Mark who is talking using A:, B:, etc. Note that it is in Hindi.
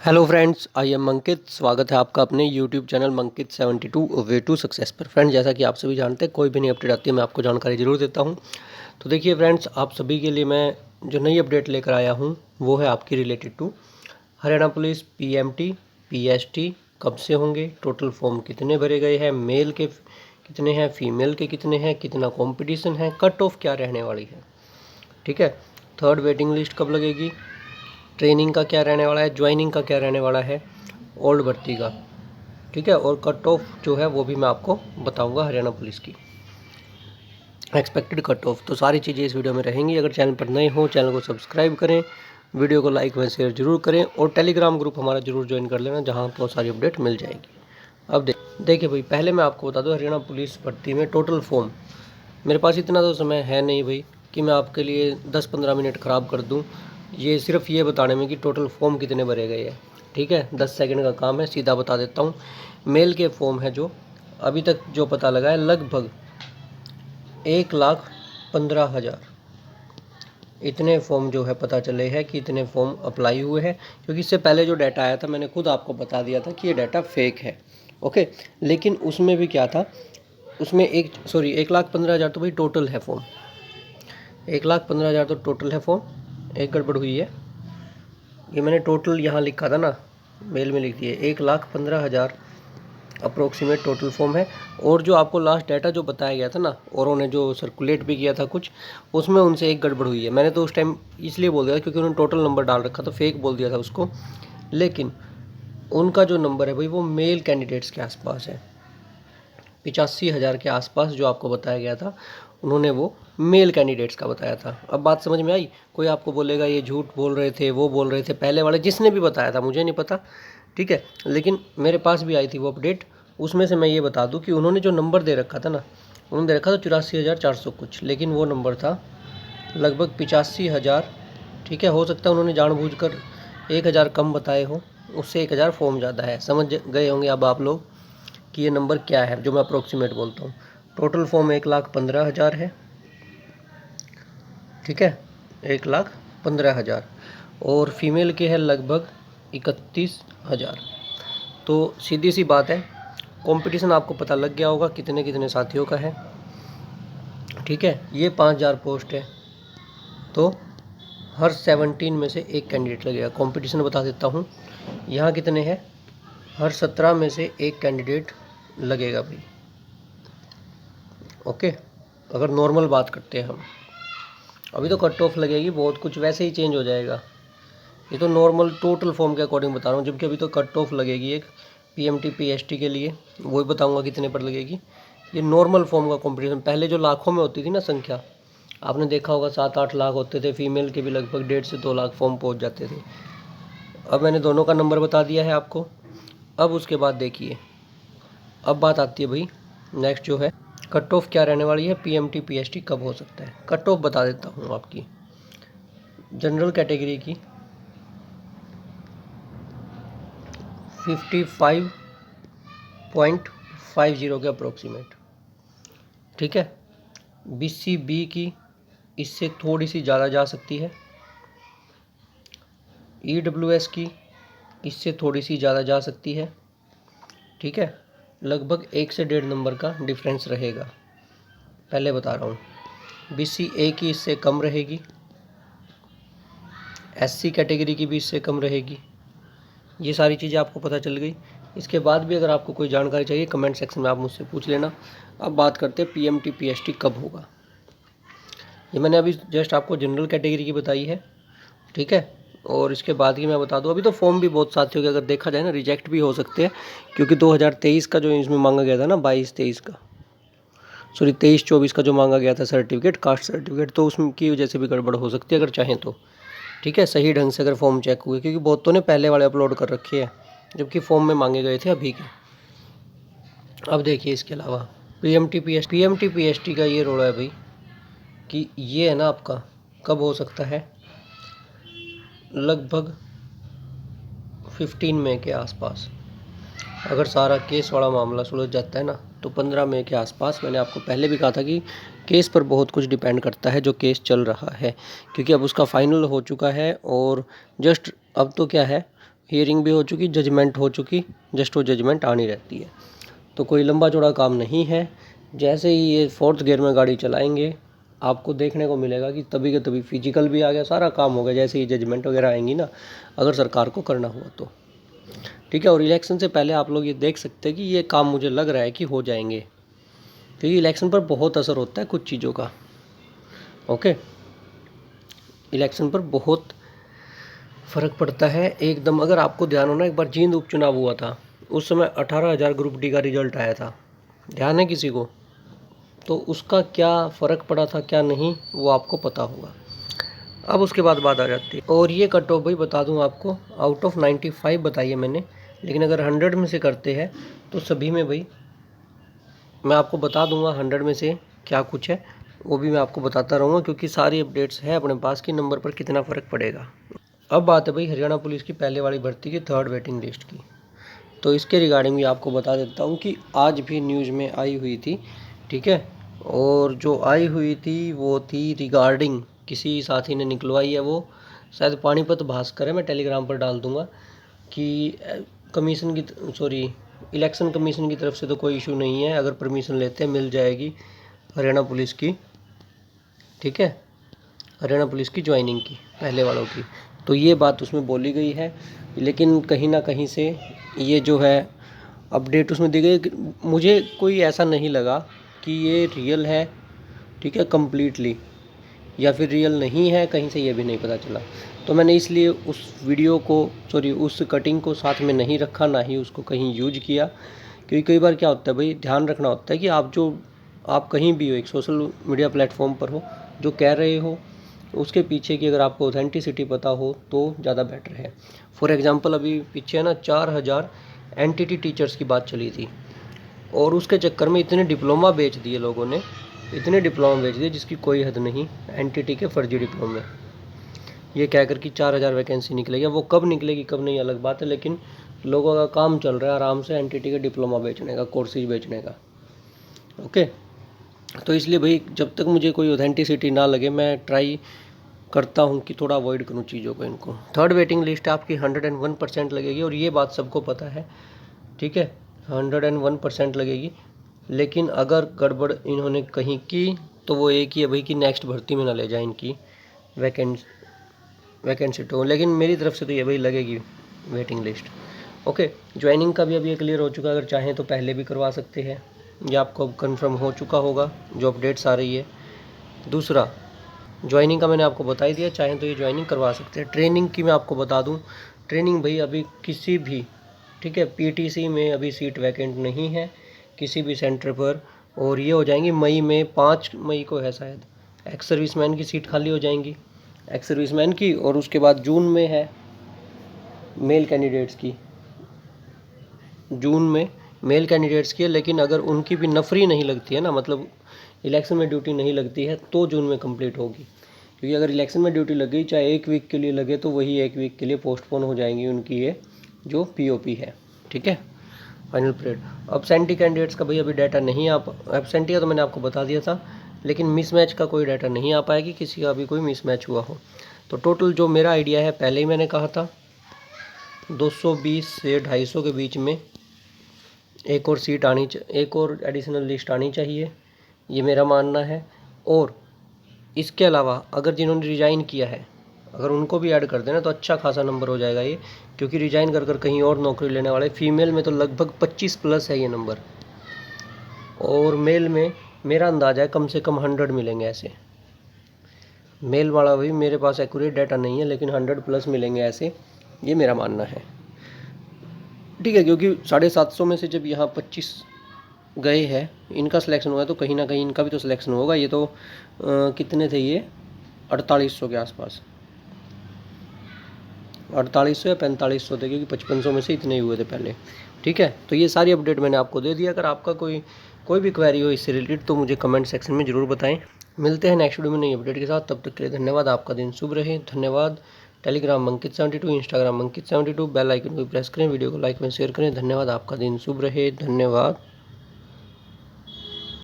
A: Hello friends, I am Ankit. स्वागत है आपका अपने YouTube channel Mankit 72 way to success पर। फ्रेंड्स, जैसा कि आप सभी जानते हैं, कोई भी नई अपडेट आती है मैं आपको जानकारी ज़रूर देता हूं। तो देखिए फ्रेंड्स, आप सभी के लिए मैं जो नई अपडेट लेकर आया हूं वो है आपकी related to Haryana police PMT PST कब से होंगे, टोटल फॉर्म कितने भरे गए हैं, मेल के कितने हैं, फीमेल के कितने हैं, कितना कॉम्पिटिशन है, कट ऑफ क्या रहने वाली है। ठीक है, थर्ड वेटिंग लिस्ट कब लगेगी, ट्रेनिंग का क्या रहने वाला है, ज्वाइनिंग का क्या रहने वाला है, ओल्ड भर्ती का। ठीक है, और कट ऑफ जो है वो भी मैं आपको बताऊंगा हरियाणा पुलिस की एक्सपेक्टेड कट ऑफ। तो सारी चीज़ें इस वीडियो में रहेंगी। अगर चैनल पर नए हो चैनल को सब्सक्राइब करें, वीडियो को लाइक व शेयर जरूर करें और टेलीग्राम ग्रुप हमारा जरूर ज्वाइन कर लेना, जहाँ बहुत सारी अपडेट मिल जाएगी। अब देखिए भाई, पहले मैं आपको बता दूँ हरियाणा पुलिस भर्ती में टोटल फॉर्म, मेरे पास इतना तो समय है नहीं भाई कि मैं आपके लिए 10-15 मिनट ख़राब कर दूं ये सिर्फ ये बताने में कि टोटल फॉर्म कितने भरे गए हैं। ठीक है, 10 सेकंड का काम है, सीधा बता देता हूं। मेल के फॉर्म है जो अभी तक जो पता लगा है, लगभग 1,15,000 इतने फॉर्म जो है पता चले हैं कि इतने फॉर्म अप्लाई हुए हैं। क्योंकि इससे पहले जो डाटा आया था मैंने खुद आपको बता दिया था कि ये डाटा फेक है। ओके, लेकिन उसमें भी क्या था, उसमें 1,15,000 तो भाई टोटल है फॉर्म, 1,15,000 तो टोटल है फॉर्म। एक गड़बड़ हुई है, ये मैंने टोटल यहाँ लिखा था ना, मेल में लिख दिए 1,15,000 अप्रोक्सीमेट टोटल फॉर्म है। और जो आपको लास्ट डाटा जो बताया गया था ना, और उन्होंने जो सर्कुलेट भी किया था कुछ, उसमें उनसे एक गड़बड़ हुई है। मैंने तो उस टाइम इसलिए बोल दिया क्योंकि उन्होंने टोटल नंबर डाल रखा था, फेक बोल दिया था उसको। लेकिन उनका जो नंबर है भाई वो मेल कैंडिडेट्स के आसपास है, 85,000 के आसपास जो आपको बताया गया था, उन्होंने वो मेल कैंडिडेट्स का बताया था। अब बात समझ में आई? कोई आपको बोलेगा ये झूठ बोल रहे थे, वो बोल रहे थे, पहले वाले जिसने भी बताया था मुझे नहीं पता। ठीक है, लेकिन मेरे पास भी आई थी वो अपडेट, उसमें से मैं ये बता दूं कि उन्होंने जो नंबर दे रखा था ना, उन्होंने दे रखा था 84,400 कुछ, लेकिन वो नंबर था लगभग 85,000। ठीक है, हो सकता है उन्होंने जानबूझकर 1,000 कम बताए हो, उससे 1,000 फॉर्म ज़्यादा है। समझ गए होंगे अब आप लोग कि ये नंबर क्या है जो मैं अप्रोक्सीमेट बोलता हूँ। टोटल फॉर्म 1,15,000 है। ठीक है, 1,15,000 और फीमेल के हैं लगभग 31,000। तो सीधी सी बात है, कंपटीशन आपको पता लग गया होगा कितने कितने साथियों का है। ठीक है, ये 5,000 पोस्ट है, तो हर 17 में से एक कैंडिडेट लगेगा। कंपटीशन बता देता हूँ, यहाँ कितने हैं, हर 17 में से एक कैंडिडेट लगेगा भाई। ओके, अगर नॉर्मल बात करते हैं हम, अभी तो कट ऑफ लगेगी, बहुत कुछ वैसे ही चेंज हो जाएगा। ये तो नॉर्मल टोटल फॉर्म के अकॉर्डिंग बता रहा हूँ, जबकि अभी तो कट ऑफ लगेगी एक पीएमटी पीएसटी के लिए, वो ही बताऊँगा कितने पर लगेगी। ये नॉर्मल फॉर्म का कंपटीशन, पहले जो लाखों में होती थी ना संख्या, आपने देखा होगा 7-8 लाख होते थे, फीमेल के भी लगभग 1.5 से 2 लाख फॉर्म पहुँच जाते थे। अब मैंने दोनों का नंबर बता दिया है आपको। अब उसके बाद देखिए, अब बात आती है भाई नेक्स्ट जो है, कट ऑफ क्या रहने वाली है, पीएमटी पीएसटी कब हो सकता है। कट ऑफ बता देता हूँ आपकी, जनरल कैटेगरी की 55.50 के अप्रोक्सीमेट। ठीक है, बीसीबी की इससे थोड़ी सी ज़्यादा जा सकती है, ईडब्ल्यूएस की इससे थोड़ी सी ज़्यादा जा सकती है। ठीक है, लगभग 1 से 1.5 नंबर का डिफरेंस रहेगा, पहले बता रहा हूँ। बीसीए की इससे कम रहेगी, एससी कैटेगरी की भी इससे कम रहेगी। ये सारी चीज़ें आपको पता चल गई। इसके बाद भी अगर आपको कोई जानकारी चाहिए कमेंट सेक्शन में आप मुझसे पूछ लेना। अब बात करते हैं पीएमटी पीएसटी कब होगा। ये मैंने अभी जस्ट आपको जनरल कैटेगरी की बताई है। ठीक है, और इसके बाद की मैं बता दूं, अभी तो फॉर्म भी बहुत साथियों के अगर देखा जाए ना रिजेक्ट भी हो सकते हैं, क्योंकि 2023 का जो इसमें मांगा गया था ना, 22-23 का, सॉरी 23-24 का जो मांगा गया था सर्टिफिकेट, कास्ट सर्टिफिकेट, तो उसकी वजह से भी गड़बड़ हो सकती है अगर चाहें तो। ठीक है, सही ढंग से अगर फॉर्म चेक हुए, क्योंकि बहुतों ने पहले वाले अपलोड कर रखे हैं जबकि फॉर्म में मांगे गए थे अभी के। अब देखिए, इसके अलावा पीएमटी पीएसटी का ये रोड़ा है भाई कि ये है ना आपका कब हो सकता है, लगभग 15 मई के आसपास। अगर सारा केस वाला मामला सुलझ जाता है ना, तो 15 मई के आसपास। मैंने आपको पहले भी कहा था कि केस पर बहुत कुछ डिपेंड करता है जो केस चल रहा है, क्योंकि अब उसका फाइनल हो चुका है और जस्ट अब तो क्या है, हियरिंग भी हो चुकी, जजमेंट हो चुकी, जस्ट वो जजमेंट आनी रहती है। तो कोई लंबा चौड़ा काम नहीं है। जैसे ही ये 4th गियर में गाड़ी चलाएंगे आपको देखने को मिलेगा कि तभी के तभी फिजिकल भी आ गया, सारा काम हो गया जैसे ही जजमेंट वगैरह आएंगी ना, अगर सरकार को करना हुआ तो। ठीक है, और इलेक्शन से पहले आप लोग ये देख सकते हैं कि ये काम मुझे लग रहा है कि हो जाएंगे, क्योंकि इलेक्शन पर बहुत असर होता है कुछ चीज़ों का। ओके, इलेक्शन पर बहुत फ़र्क पड़ता है एकदम। अगर आपको ध्यान हो ना, एक बार जींद उपचुनाव हुआ था, उस समय 18,000 ग्रुप डी का रिजल्ट आया था, ध्यान है किसी को? तो उसका क्या फ़र्क पड़ा था क्या नहीं, वो आपको पता होगा। अब उसके बाद बात आ जाती है, और ये कट ऑफ भाई बता दूं आपको, आउट ऑफ 95 बताई है मैंने, लेकिन अगर 100 में से करते हैं तो सभी में भाई मैं आपको बता दूंगा 100 में से क्या कुछ है, वो भी मैं आपको बताता रहूँगा, क्योंकि सारी अपडेट्स है अपने पास कि नंबर पर कितना फ़र्क पड़ेगा। अब बात है भाई हरियाणा पुलिस की पहले वाली भर्ती की 3rd वेटिंग लिस्ट की। तो इसके रिगार्डिंग भी आपको बता देता हूँ कि आज भी न्यूज़ में आई हुई थी। ठीक है, और जो आई हुई थी वो थी रिगार्डिंग, किसी साथी ने निकलवाई है, वो शायद पानीपत भास्कर है, मैं टेलीग्राम पर डाल दूंगा, कि कमीशन की इलेक्शन कमीशन की तरफ से तो कोई इशू नहीं है, अगर परमिशन लेते हैं मिल जाएगी हरियाणा पुलिस की। ठीक है, हरियाणा पुलिस की ज्वाइनिंग की पहले वालों की, तो ये बात उसमें बोली गई है। लेकिन कहीं ना कहीं से ये जो है अपडेट उसमें दी गई, मुझे कोई ऐसा नहीं लगा कि ये रियल है। ठीक है, कम्प्लीटली, या फिर रियल नहीं है, कहीं से ये भी नहीं पता चला। तो मैंने इसलिए उस वीडियो को उस कटिंग को साथ में नहीं रखा, ना ही उसको कहीं यूज किया, क्योंकि कई बार क्या होता है भाई, ध्यान रखना होता है कि आप कहीं भी हो, एक सोशल मीडिया प्लेटफॉर्म पर हो, जो कह रहे हो उसके पीछे की अगर आपको ऑथेंटिसिटी पता हो तो ज़्यादा बेटर है। फॉर एग्जांपल अभी पीछे ना 4,000 एनटीटी टीचर्स की बात चली थी, और उसके चक्कर में इतने डिप्लोमा बेच दिए लोगों ने, इतने डिप्लोमा बेच दिए जिसकी कोई हद नहीं, एनटीटी के फर्जी डिप्लोमे, ये कहकर कि 4,000 वैकेंसी निकलेगी। वो कब निकलेगी कब नहीं अलग बात है, लेकिन लोगों का काम चल रहा है आराम से एनटीटी के डिप्लोमा बेचने का, कोर्सेज बेचने का। ओके, तो इसलिए भाई जब तक मुझे कोई ऑथेंटिसिटी ना लगे मैं ट्राई करता हूँ कि थोड़ा अवॉइड करूँ चीज़ों को इनको। 3rd वेटिंग लिस्ट आपकी 101% लगेगी, और ये बात सबको पता है। ठीक है, 101% लगेगी, लेकिन अगर गड़बड़ इन्होंने कहीं की तो वो एक ही है भाई कि नेक्स्ट भर्ती में ना ले जाए इनकी वैकेंसी तो, लेकिन मेरी तरफ से तो ये भाई लगेगी वेटिंग लिस्ट। ओके, ज्वाइनिंग का भी अभी क्लियर हो चुका है, अगर चाहें तो पहले भी करवा सकते हैं, ये आपको अब कन्फर्म हो चुका होगा जो अपडेट्स आ रही है। दूसरा, ज्वाइनिंग का मैंने आपको बता ही दिया, चाहें तो ये ज्वाइनिंग करवा सकते हैं। ट्रेनिंग की मैं आपको बता दूं, ट्रेनिंग भाई अभी किसी भी, ठीक है, पीटीसी में अभी सीट वैकेंट नहीं है किसी भी सेंटर पर, और ये हो जाएंगी मई में, 5 मई को है शायद, एक्स सर्विसमैन की सीट खाली हो जाएंगी, एक्स सर्विसमैन की, और उसके बाद जून में है मेल कैंडिडेट्स की, जून में मेल कैंडिडेट्स की है। लेकिन अगर उनकी भी नफरी नहीं लगती है ना, मतलब इलेक्शन में ड्यूटी नहीं लगती है, तो जून में कंप्लीट होगी, क्योंकि अगर इलेक्शन में ड्यूटी लग गई चाहे 1 वीक के लिए लगे तो वही 1 वीक के लिए पोस्टपोन हो जाएंगी उनकी ये जो पीओपी है। ठीक है, फाइनल पीरियड। एब्सेंटी कैंडिडेट्स का भाई अभी डाटा नहीं आ, एब्सेंटी का तो मैंने आपको बता दिया था, लेकिन मिसमैच का कोई डाटा नहीं आ पाएगी, किसी का भी कोई मिसमैच हुआ हो। तो टोटल जो मेरा आइडिया है, पहले ही मैंने कहा था 220 से 250 के बीच में एक और सीट आनी, एक और एडिशनल लिस्ट आनी चाहिए, ये मेरा मानना है। और इसके अलावा अगर जिन्होंने रिज़ाइन किया है, अगर उनको भी ऐड कर देना तो अच्छा खासा नंबर हो जाएगा ये, क्योंकि रिज़ाइन कर कर कहीं और नौकरी लेने वाले, फीमेल में तो लगभग 25 प्लस है ये नंबर, और मेल में मेरा अंदाज़ा है कम से कम 100 मिलेंगे ऐसे। मेल वाला भी मेरे पास एक्यूरेट डाटा नहीं है, लेकिन 100 प्लस मिलेंगे ऐसे, ये मेरा मानना है। ठीक है, क्योंकि 750 में से जब यहाँ 25 गए हैं, इनका सिलेक्शन हुआ है, तो कहीं ना कहीं इनका भी तो सिलेक्शन होगा। ये तो कितने थे ये, 4800 के आसपास, 4800 या 4500 थे, क्योंकि 5500 में से इतने ही हुए थे पहले। ठीक है, तो ये सारी अपडेट मैंने आपको दे दिया। अगर आपका कोई भी क्वेरी हो इससे रिलेटेड तो मुझे कमेंट सेक्शन में ज़रूर बताएं। मिलते हैं नेक्स्ट वीडियो में नई अपडेट के साथ, तब तक के लिए धन्यवाद। आपका दिन शुभ रहे, धन्यवाद। टेलीग्राम अंकित72, इंस्टाग्राम अंकित72, बेल आइकन को प्रेस करें, वीडियो को लाइक में शेयर करें। धन्यवाद, आपका दिन शुभ रहे, धन्यवाद।